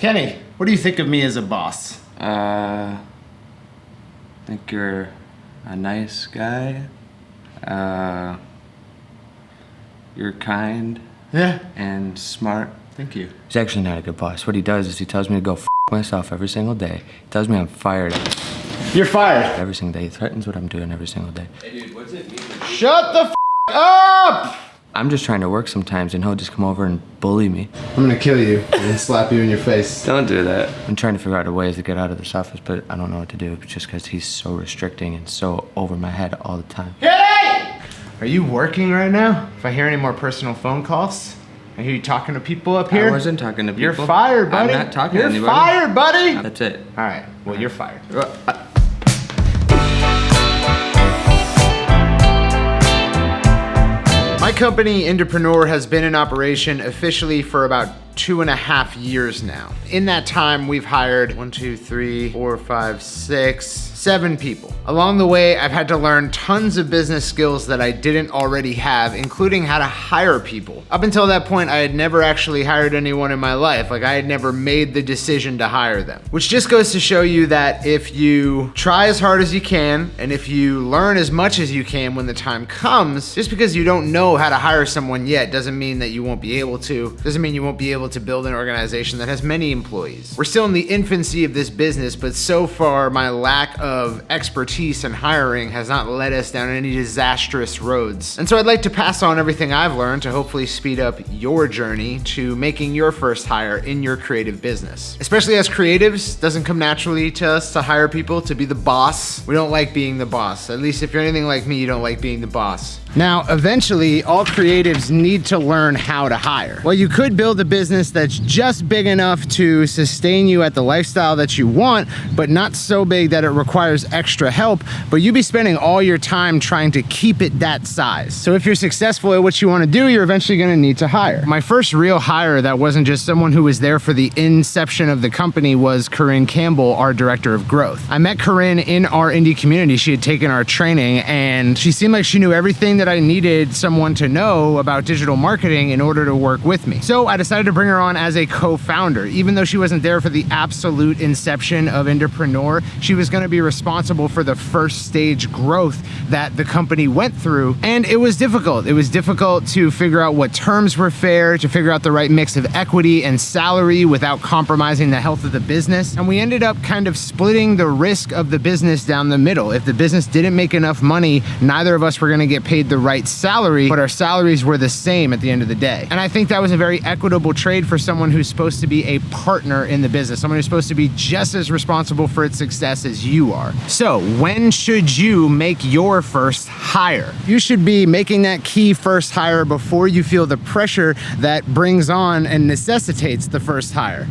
Kenny, what do you think of me as a boss? I think you're a nice guy. You're kind. Yeah. And smart. Thank you. He's actually not a good boss. What he does is he tells me to go f myself every single day. He tells me I'm fired You're fired. every single day. He threatens what I'm doing every single day. Hey dude, what's it mean? Shut the f up! I'm just trying to work sometimes and he'll just come over and bully me. I'm gonna kill you and slap you in your face. Don't do that. I'm trying to figure out a way to get out of this office, but I don't know what to do just because he's so restricting and so over my head all the time. Kenny! Are you working right now? If I hear any more personal phone calls, I hear you talking to people up here. I wasn't talking to people. You're fired, buddy. I'm not talking to anybody. You're fired, buddy. That's it. All right, well, you're fired. My company, Indepreneur, has been in operation officially for about 2.5 years now. In that time, we've hired 7 people. Along the way, I've had to learn tons of business skills that I didn't already have, including how to hire people. Up until that point, I had never actually hired anyone in my life. Like, I had never made the decision to hire them. Which just goes to show you that if you try as hard as you can, and if you learn as much as you can when the time comes, just because you don't know how to hire someone yet doesn't mean that you won't be able to. Doesn't mean you won't be able to build an organization that has many employees. We're still in the infancy of this business, but so far my lack of expertise in hiring has not led us down any disastrous roads. And so I'd like to pass on everything I've learned to hopefully speed up your journey to making your first hire in your creative business. Especially as creatives, it doesn't come naturally to us to hire people, to be the boss. We don't like being the boss. At least if you're anything like me, you don't like being the boss. Now, eventually, all creatives need to learn how to hire. Well, you could build a business that's just big enough to sustain you at the lifestyle that you want, but not so big that it requires extra help, but you'd be spending all your time trying to keep it that size. So if you're successful at what you want to do, you're eventually going to need to hire. My first real hire that wasn't just someone who was there for the inception of the company was Corinne Campbell, our director of growth. I met Corinne in our indie community. She had taken our training and she seemed like she knew everything that I needed someone to know about digital marketing in order to work with me. So I decided to bring her on as a co-founder. Even though she wasn't there for the absolute inception of Indepreneur, she was going to be responsible for the first stage growth that the company went through. And it was difficult. It was difficult to figure out what terms were fair, to figure out the right mix of equity and salary without compromising the health of the business. And we ended up kind of splitting the risk of the business down the middle. If the business didn't make enough money, neither of us were going to get paid the right salary, but our salaries were the same at the end of the day. And I think that was a very equitable trade for someone who's supposed to be a partner in the business, someone who's supposed to be just as responsible for its success as you are. So when should you make your first hire? You should be making that key first hire before you feel the pressure that brings on and necessitates the first hire.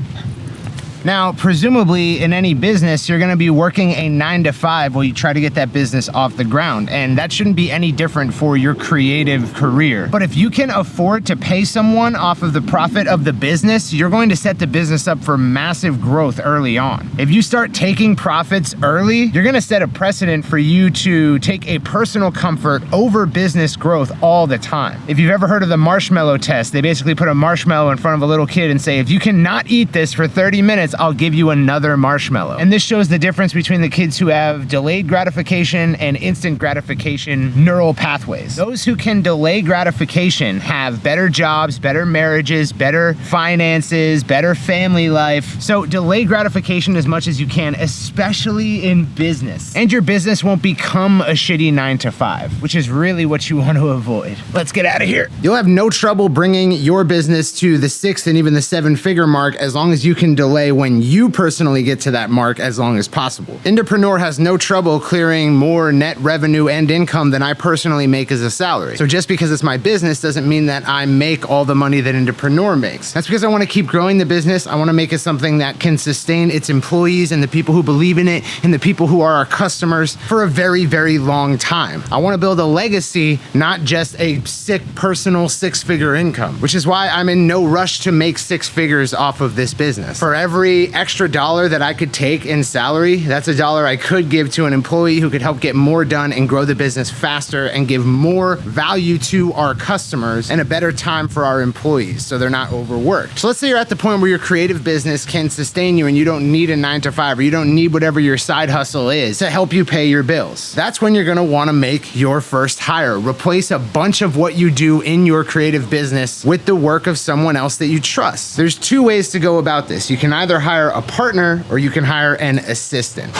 Now, presumably in any business, you're gonna be working a 9-to-5 while you try to get that business off the ground. And that shouldn't be any different for your creative career. But if you can afford to pay someone off of the profit of the business, you're going to set the business up for massive growth early on. If you start taking profits early, you're gonna set a precedent for you to take a personal comfort over business growth all the time. If you've ever heard of the marshmallow test, they basically put a marshmallow in front of a little kid and say, if you cannot eat this for 30 minutes, I'll give you another marshmallow. And this shows the difference between the kids who have delayed gratification and instant gratification neural pathways. Those who can delay gratification have better jobs, better marriages, better finances, better family life. So delay gratification as much as you can, especially in business. And your business won't become a shitty 9-to-5, which is really what you want to avoid. Let's get out of here. You'll have no trouble bringing your business to the 6 and even the 7-figure mark as long as you can delay when you personally get to that mark as long as possible. Indepreneur has no trouble clearing more net revenue and income than I personally make as a salary. So just because it's my business doesn't mean that I make all the money that Indepreneur makes. That's because I want to keep growing the business. I want to make it something that can sustain its employees and the people who believe in it and the people who are our customers for a very, very long time. I want to build a legacy, not just a sick personal 6-figure income, which is why I'm in no rush to make 6 figures off of this business. For every every extra dollar that I could take in salary, that's a dollar I could give to an employee who could help get more done and grow the business faster and give more value to our customers and a better time for our employees so they're not overworked. So let's say you're at the point where your creative business can sustain you and you don't need a 9-to-5 or you don't need whatever your side hustle is to help you pay your bills. That's when you're gonna wanna make your first hire. Replace a bunch of what you do in your creative business with the work of someone else that you trust. There's two ways to go about this. You can either hire a partner or you can hire an assistant.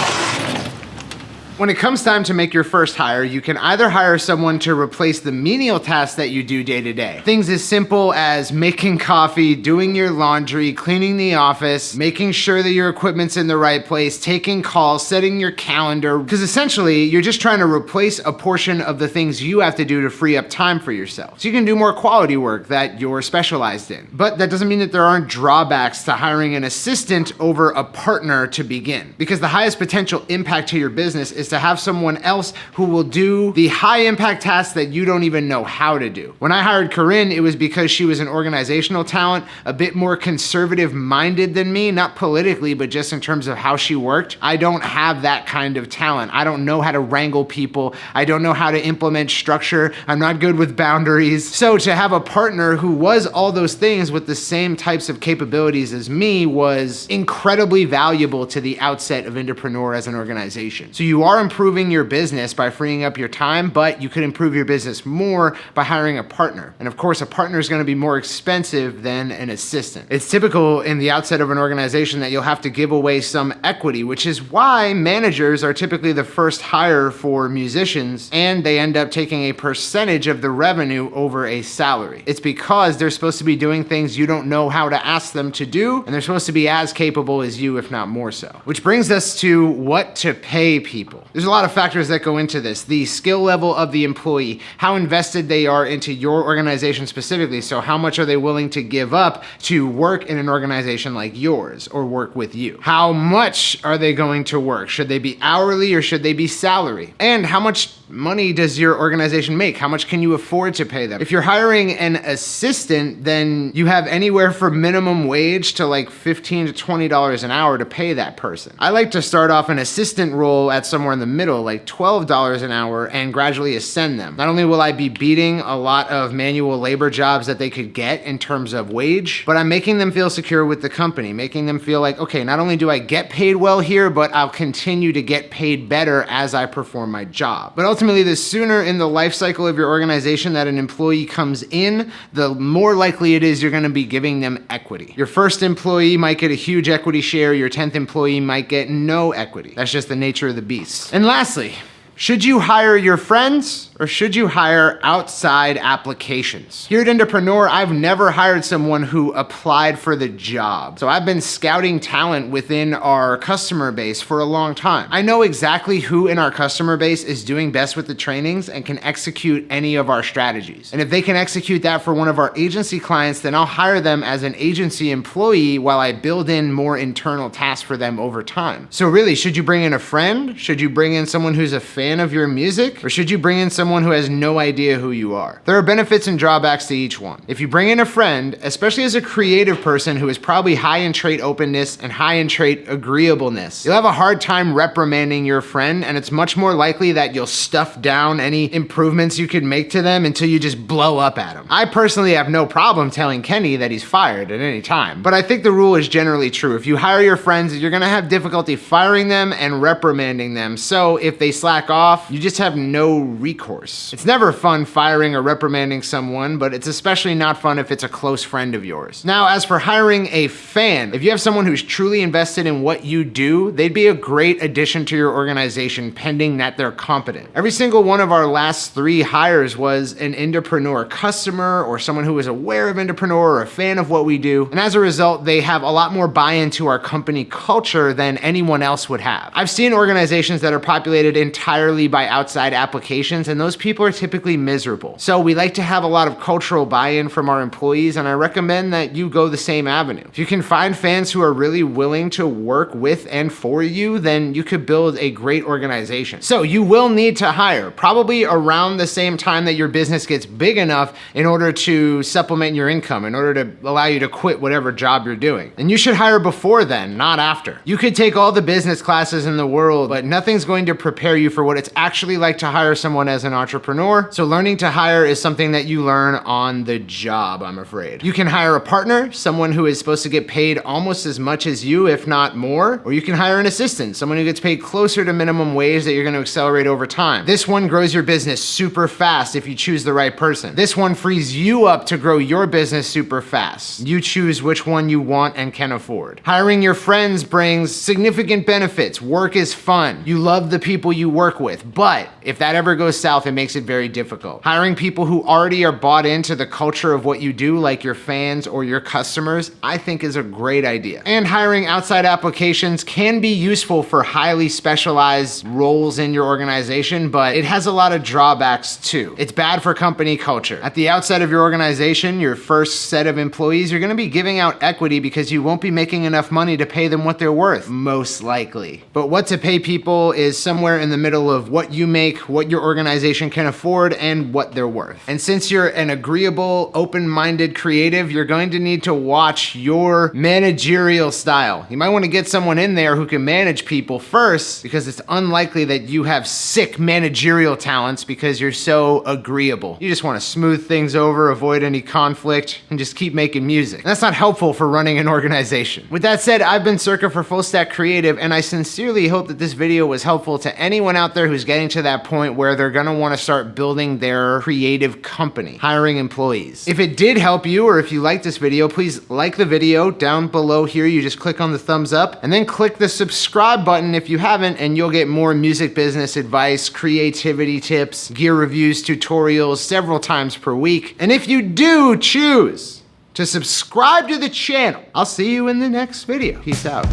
When it comes time to make your first hire, you can either hire someone to replace the menial tasks that you do day to day. Things as simple as making coffee, doing your laundry, cleaning the office, making sure that your equipment's in the right place, taking calls, setting your calendar, because essentially you're just trying to replace a portion of the things you have to do to free up time for yourself. So you can do more quality work that you're specialized in. But that doesn't mean that there aren't drawbacks to hiring an assistant over a partner to begin, because the highest potential impact to your business is to have someone else who will do the high impact tasks that you don't even know how to do. When I hired Corinne, it was because she was an organizational talent, a bit more conservative minded than me, not politically, but just in terms of how she worked. I don't have that kind of talent. I don't know how to wrangle people. I don't know how to implement structure. I'm not good with boundaries. So to have a partner who was all those things with the same types of capabilities as me was incredibly valuable to the outset of Indepreneur as an organization. So you are improving your business by freeing up your time, but you could improve your business more by hiring a partner. And of course, a partner is going to be more expensive than an assistant. It's typical in the outset of an organization that you'll have to give away some equity, which is why managers are typically the first hire for musicians, and they end up taking a percentage of the revenue over a salary. It's because they're supposed to be doing things you don't know how to ask them to do, and they're supposed to be as capable as you, if not more so. Which brings us to what to pay people. There's a lot of factors that go into this. The skill level of the employee, how invested they are into your organization specifically. So how much are they willing to give up to work in an organization like yours or work with you? How much are they going to work? Should they be hourly or should they be salary? And how much money does your organization make? How much can you afford to pay them? If you're hiring an assistant, then you have anywhere from minimum wage to like $15 to $20 an hour to pay that person. I like to start off an assistant role at somewhere in the middle, like $12 an hour, and gradually ascend them. Not only will I be beating a lot of manual labor jobs that they could get in terms of wage, but I'm making them feel secure with the company, making them feel like, okay, not only do I get paid well here, but I'll continue to get paid better as I perform my job. But ultimately, the sooner in the life cycle of your organization that an employee comes in, the more likely it is you're gonna be giving them equity. Your first employee might get a huge equity share, your 10th employee might get no equity. That's just the nature of the beast. And lastly, should you hire your friends or should you hire outside applications? Here at Indepreneur, I've never hired someone who applied for the job. So I've been scouting talent within our customer base for a long time. I know exactly who in our customer base is doing best with the trainings and can execute any of our strategies. And if they can execute that for one of our agency clients, then I'll hire them as an agency employee while I build in more internal tasks for them over time. So really, should you bring in a friend? Should you bring in someone who's a fan of your music? Or should you bring in someone who has no idea who you are? There are benefits and drawbacks to each one. If you bring in a friend, especially as a creative person who is probably high in trait openness and high in trait agreeableness, you'll have a hard time reprimanding your friend, and it's much more likely that you'll stuff down any improvements you could make to them until you just blow up at them. I personally have no problem telling Kenny that he's fired at any time, but I think the rule is generally true. If you hire your friends, you're gonna have difficulty firing them and reprimanding them. So if they slack off, you just have no recourse. It's never fun firing or reprimanding someone, but it's especially not fun if it's a close friend of yours. Now, as for hiring a fan, if you have someone who's truly invested in what you do, they'd be a great addition to your organization, pending that they're competent. Every single one of our last 3 hires was an Indepreneur customer or someone who was aware of Indepreneur or a fan of what we do. And as a result, they have a lot more buy-in to our company culture than anyone else would have. I've seen organizations that are populated entirely by outside applications, and those people are typically miserable. So we like to have a lot of cultural buy-in from our employees, and I recommend that you go the same avenue. If you can find fans who are really willing to work with and for you, then you could build a great organization. So you will need to hire probably around the same time that your business gets big enough in order to supplement your income, in order to allow you to quit whatever job you're doing. And you should hire before then, not after. You could take all the business classes in the world, but nothing's going to prepare you for what it's actually like to hire someone as an entrepreneur. So learning to hire is something that you learn on the job, I'm afraid. You can hire a partner, someone who is supposed to get paid almost as much as you, if not more, or you can hire an assistant, someone who gets paid closer to minimum wage that you're going to accelerate over time. This one grows your business super fast if you choose the right person. This one frees you up to grow your business super fast. You choose which one you want and can afford. Hiring your friends brings significant benefits. Work is fun. You love the people you work with, but if that ever goes south, it makes it very difficult. Hiring people who already are bought into the culture of what you do, like your fans or your customers, I think is a great idea. And hiring outside applications can be useful for highly specialized roles in your organization, but it has a lot of drawbacks too. It's bad for company culture. At the outset of your organization, your first set of employees, you're gonna be giving out equity because you won't be making enough money to pay them what they're worth, most likely. But what to pay people is somewhere in the middle of what you make, what your organization can afford, and what they're worth. And since you're an agreeable, open-minded creative, you're going to need to watch your managerial style. You might want to get someone in there who can manage people first, because it's unlikely that you have sick managerial talents because you're so agreeable. You just want to smooth things over, avoid any conflict, and just keep making music. And that's not helpful for running an organization. With that said, I've been Circa for Full Stack Creative, and I sincerely hope that this video was helpful to anyone out there who's getting to that point where they're gonna wanna start building their creative company, hiring employees. If it did help you, or if you liked this video, please like the video. Down below here, you just click on the thumbs up, and then click the subscribe button if you haven't, and you'll get more music business advice, creativity tips, gear reviews, tutorials several times per week. And if you do choose to subscribe to the channel, I'll see you in the next video. Peace out.